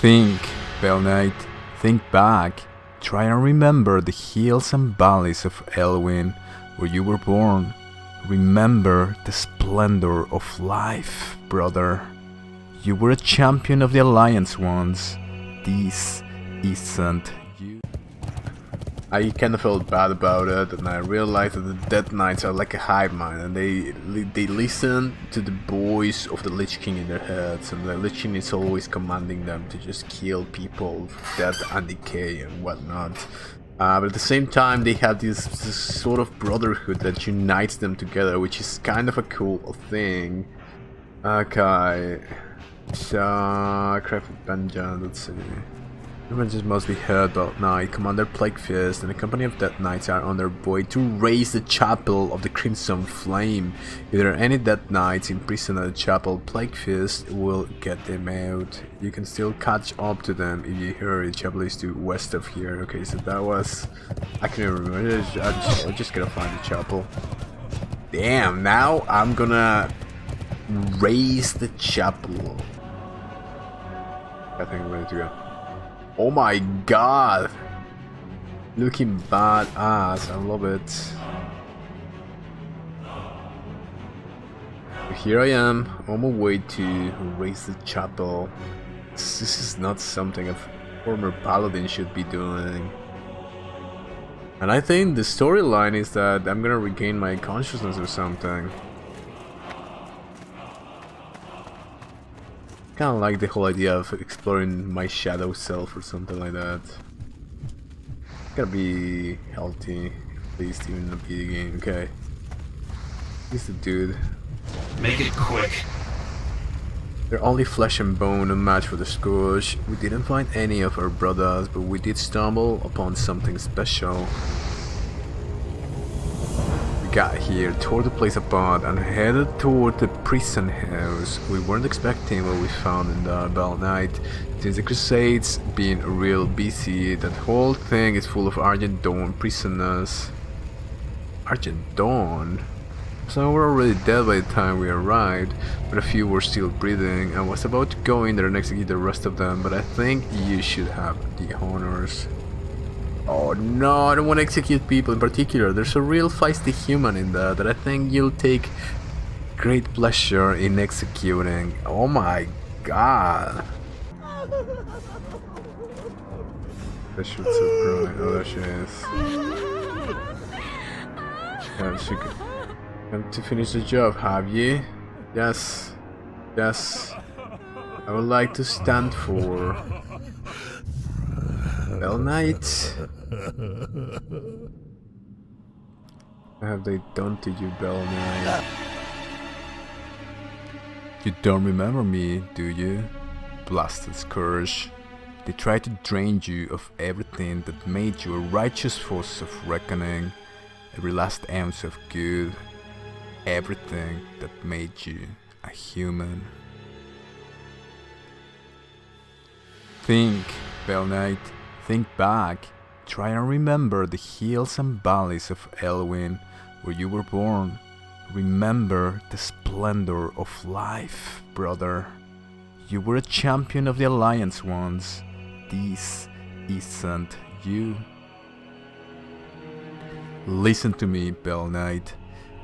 Think, Bell Knight, think back. Try and remember the hills and valleys of Elwyn, where you were born. Remember the splendor of life, brother. You were a champion of the Alliance once. This isn't you. I kind of felt bad about it, and I realized that the Deathknights are like a hive mind, and they listen to the voice of the Lich King in their heads, and the Lich King is always commanding them to just kill people, death and decay and whatnot. But at the same time, they have this sort of brotherhood that unites them together, which is kind of a cool thing. Okay, so craft vengeance. Let's see. Vengeance must be heard about night. Commander Plaguefist and a company of Death Knights are on their way to raze the chapel of the Crimson Flame. If there are any Death Knights imprisoned at the chapel, Plaguefist will get them out. You can still catch up to them if you hurry. The chapel is to west of here. Okay, so that was... I can't remember. I just gotta find the chapel. Damn, now I'm gonna raze the chapel. I think we're ready to go. Oh my god! Looking badass, I love it. Here I am, on my way to raze the chapel. This is not something a former paladin should be doing. And I think the storyline is that I'm gonna regain my consciousness or something. Kinda like the whole idea of exploring my shadow self or something like that. Gotta be healthy, at least even in a video game. Okay. He's the dude. Make it quick. They're only flesh and bone, a match for the Scourge. We didn't find any of our brothers, but we did stumble upon something special. Got here, tore the place apart, and headed toward the prison house. We weren't expecting what we found in the Bell Knight. Since the Crusades being real busy, that whole thing is full of Argent Dawn prisoners. Argent Dawn? Some were already dead by the time we arrived, but a few were still breathing. I was about to go in there and execute the rest of them, but I think you should have the honors. Oh no, I don't want to execute people in particular. There's a real feisty human in there that I think you'll take great pleasure in executing. Oh my god. That shit's so bright. Oh, there she is. Yeah, she come to finish the job, have you? Yes. Yes. I would like to stand for Bell Knight. What have they done to you, Bell Knight? You don't remember me, do you? Blasted Scourge. They tried to drain you of everything that made you a righteous force of reckoning, every last ounce of good, everything that made you a human. Think, Bell Knight. Think back. Try and remember the hills and valleys of Elwyn, where you were born. Remember the splendor of life, brother. You were a champion of the Alliance once. This isn't you. Listen to me, Bell Knight.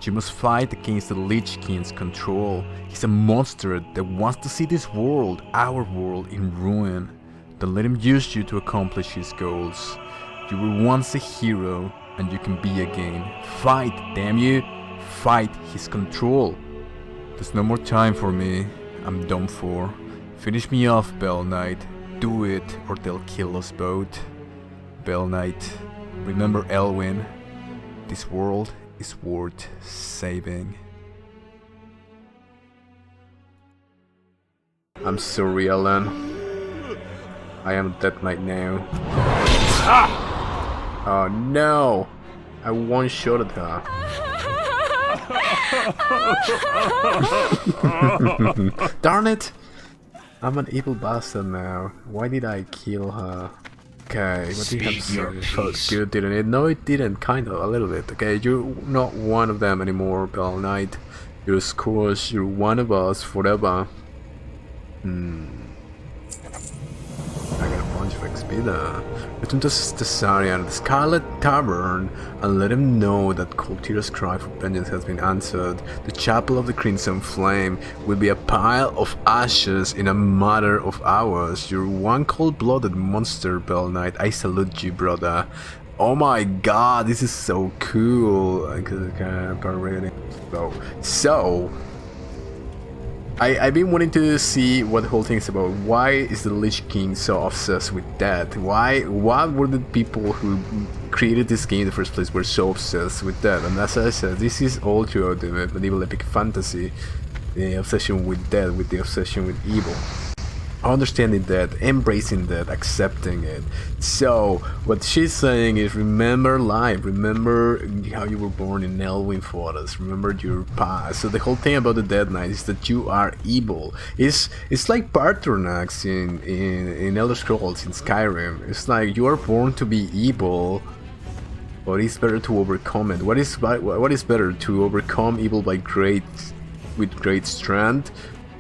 You must fight against the Lich King's control. He's a monster that wants to see this world, our world, in ruin. Don't let him use you to accomplish his goals. You were once a hero, and you can be again. Fight, damn you! Fight his control. There's no more time for me. I'm done for. Finish me off, Bell Knight. Do it, or they'll kill us both. Bell Knight, remember Elwyn. This world is worth saving. I'm sorry, Alan. I am Deathknight now. Oh no! I one-shotted her. Darn it! I'm an evil bastard now. Why did I kill her? Okay, what do you have to say? Felt good, didn't it? No, it didn't. Kind of, a little bit. Okay, you're not one of them anymore, Bell Knight. You're a Scourge. You're one of us forever. be there. Return to Cesarian, the Scarlet Tavern, and let him know that Coltira's cry for vengeance has been answered. The Chapel of the Crimson Flame will be a pile of ashes in a matter of hours. You're one cold-blooded monster, Bell Knight. I salute you, brother. Oh my god, this is so cool. I've been wanting to see what the whole thing is about. Why is the Lich King so obsessed with death? What were the people who created this game in the first place were so obsessed with death? And as I said, this is all throughout the medieval epic fantasy. The obsession with death, with the obsession with evil. Understanding that, embracing that, accepting it. So, what she's saying is remember life, remember how you were born in Elwyn Forest, remember your past. So the whole thing about the Deathknight is that you are evil. It's like Patronax in Elder Scrolls, in Skyrim. It's like you are born to be evil, but it's better to overcome it. What is better, to overcome evil with great strength?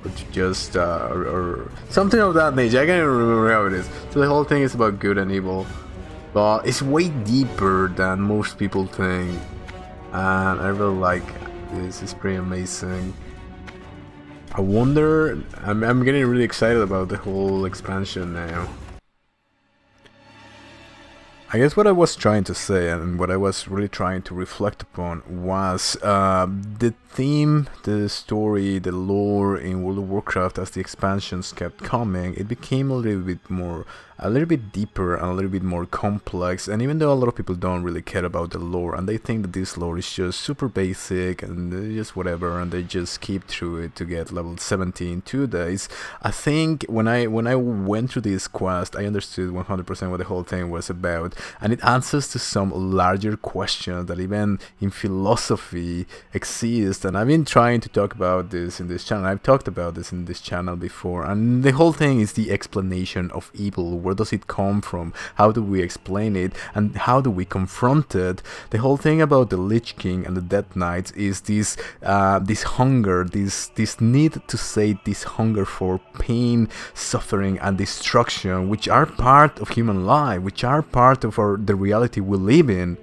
Or just or something of that nature. I can't even remember how it is. So the whole thing is about good and evil, but it's way deeper than most people think, and I really like this. It's pretty amazing. I wonder. I'm getting really excited about the whole expansion now. I guess what I was trying to say, and what I was really trying to reflect upon, was the theme, the story, the lore in World of Warcraft. As the expansions kept coming, it became a little bit deeper and a little bit more complex. And even though a lot of people don't really care about the lore, and they think that this lore is just super basic and just whatever, and they just keep through it to get level 70 in 2 days, I think when I went through this quest, I understood 100% what the whole thing was about, and it answers to some larger questions that even in philosophy exist. And I've been trying to talk about this in this channel. I've talked about this in this channel before, and the whole thing is the explanation of evil. Where does it come from? How do we explain it? And how do we confront it? The whole thing about the Lich King and the Death Knights is this hunger, this need to sate this hunger for pain, suffering, and destruction, which are part of human life, which are part of the reality we live in.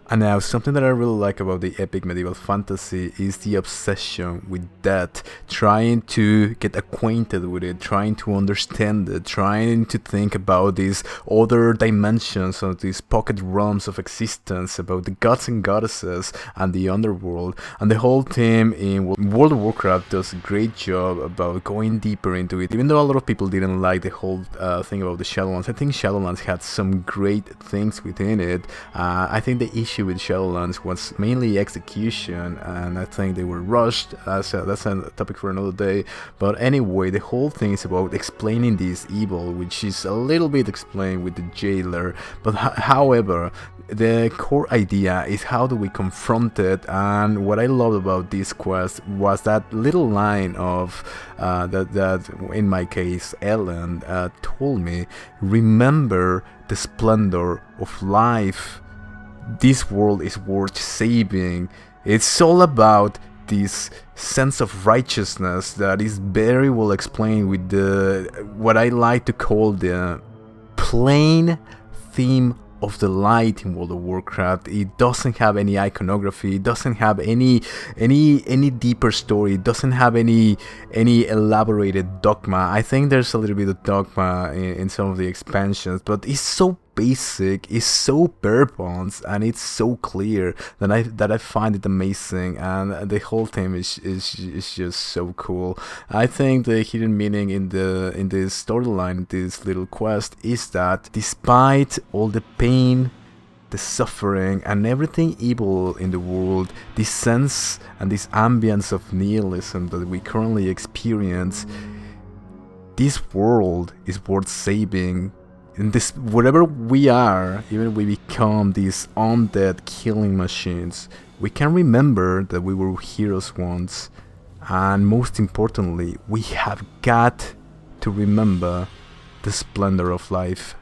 And now, something that I really like about the epic medieval fantasy is the obsession with death, trying to get acquainted with it, trying to understand it, trying to think about these other dimensions of these pocket realms of existence, about the gods and goddesses and the underworld. And the whole team in World of Warcraft does a great job about going deeper into it. Even though a lot of people didn't like the whole thing about the Shadowlands, I think Shadowlands had some great things within it. I think the issue with Shadowlands was mainly execution, and I think they were rushed. That's a topic for another day. But anyway, the whole thing is about explaining this evil, which is a little bit explained with the jailer. But however, the core idea is how do we confront it. And what I loved about this quest was that little line of that in my case Ellen told me, remember the splendor of life. This world is worth saving. It's all about this sense of righteousness that is very well explained with what I like to call the plain theme of the light in World of Warcraft. It doesn't have any iconography, it doesn't have any deeper story, it doesn't have any elaborated dogma. I think there's a little bit of dogma in some of the expansions, but it's so basic, it's so bare bones, and it's so clear that I find it amazing. And the whole thing is just so cool. I think the hidden meaning in this storyline, this little quest, is that despite all the pain, the suffering, and everything evil in the world, this sense and this ambience of nihilism that we currently experience, this world is worth saving. In this, whatever we are, even if we become these undead killing machines, we can remember that we were heroes once. And most importantly, we have got to remember the splendor of life.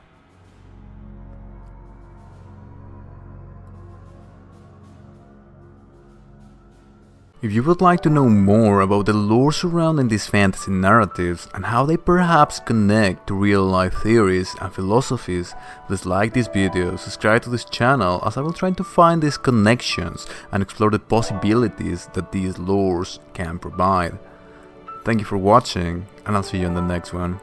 If you would like to know more about the lore surrounding these fantasy narratives and how they perhaps connect to real life theories and philosophies, please like this video, subscribe to this channel, as I will try to find these connections and explore the possibilities that these lores can provide. Thank you for watching, and I'll see you in the next one.